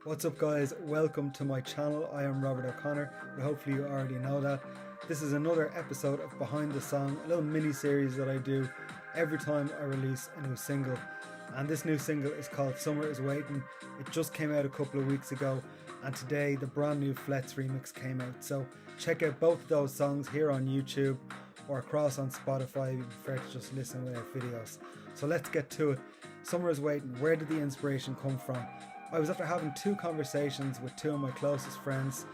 What's up guys, welcome to my channel. I am Robert O'Connor, but hopefully you already know that. This is another episode of Behind the Song, a little mini series that I do every time I release a new single. And this new single is called Summer Is Waiting. It just came out a couple of weeks ago, and today the brand new Fletz remix came out. So check out both of those songs here on YouTube or across on Spotify if you prefer to just listen without videos. So let's get to it. Summer Is Waiting, where did the inspiration come from? I was after having two conversations with two of my closest friends,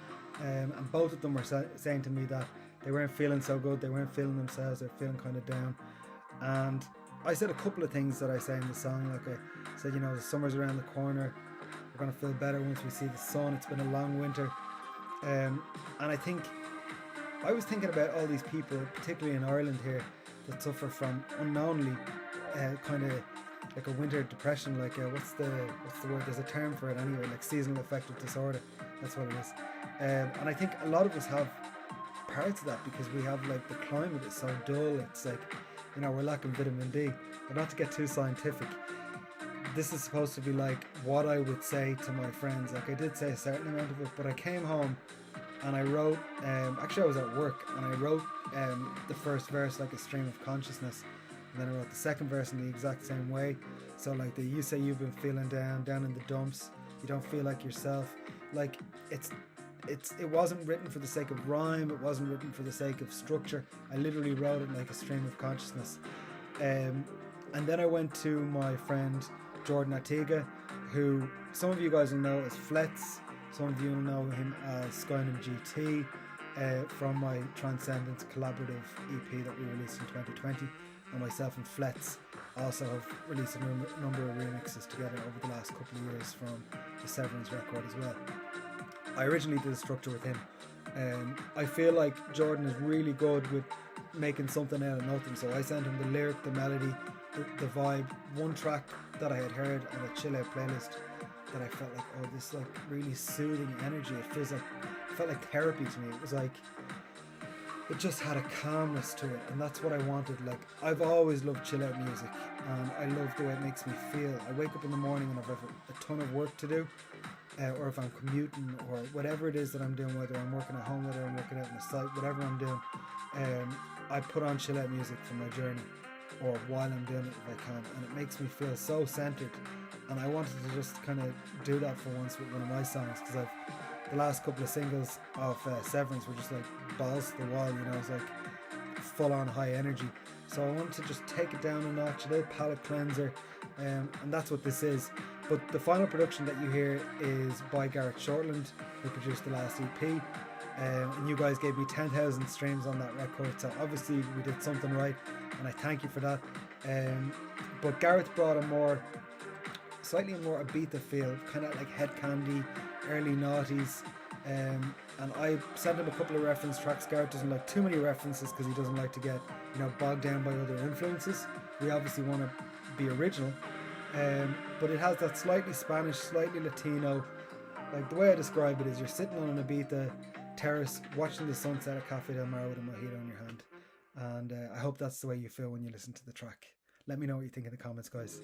and both of them were saying to me that they weren't feeling so good, they weren't feeling themselves, they're feeling kind of down. And I said a couple of things that I say in the song, like I said, you know, the summer's around the corner, we're going to feel better once we see the sun, it's been a long winter. And I think, I was thinking about all these people, particularly in Ireland here, that suffer from unknowingly kind of like a winter depression, like what's the word, there's a term for it anyway, like seasonal affective disorder, that's what it is. And I think a lot of us have parts of that because we have, like, the climate is so dull, it's like, you know, we're lacking vitamin D. But not to get too scientific, this is supposed to be like what I would say to my friends. Like, I did say a certain amount of it, but I came home and I wrote, actually I was at work and I wrote the first verse like a stream of consciousness. And then I wrote the second verse in the exact same way. So like you say you've been feeling down in the dumps, you don't feel like yourself. Like it wasn't written for the sake of rhyme, it wasn't written for the sake of structure. I literally wrote it like a stream of consciousness. And then I went to my friend Jordan Artiga, who some of you guys will know as Fletz, some of you will know him as Skynum GT, from my Transcendence collaborative EP that we released in 2020. And myself and Fletz also have released a number of remixes together over the last couple of years from the Severance record as well. I originally did a structure with him. I feel like Jordan is really good with making something out of nothing, so I sent him the lyric, the melody, the vibe, one track that I had heard on a chill out playlist that I felt like, oh, this like really soothing energy. It felt like therapy to me. It was like, it just had a calmness to it, and that's what I wanted. Like, I've always loved chill out music, and I love the way it makes me feel. I wake up in the morning and I've a ton of work to do, or if I'm commuting or whatever it is that I'm doing, whether I'm working at home, whether I'm working out on the site, whatever I'm doing, I put on chill out music for my journey, or while I'm doing it if I can, and it makes me feel so centered. And I wanted to just kind of do that for once with one of my songs, because the last couple of singles of Severance were just like balls to the wall, you know, it was like full on high energy. So I wanted to just take it down a notch, a little palate cleanser, and that's what this is. But the final production that you hear is by Gareth Shortland, who produced the last EP, and you guys gave me 10,000 streams on that record, so obviously we did something right, and I thank you for that. But Gareth brought a slightly more Ibiza feel, kind of like Head Candy, early noughties, and I sent him a couple of reference tracks. Gareth doesn't like too many references because he doesn't like to get, you know, bogged down by other influences. We obviously want to be original, but it has that slightly Spanish, slightly Latino. Like, the way I describe it is you're sitting on an Ibiza terrace watching the sunset at Cafe Del Mar with a mojito in your hand, and I hope that's the way you feel when you listen to the track. Let me know what you think in the comments, guys.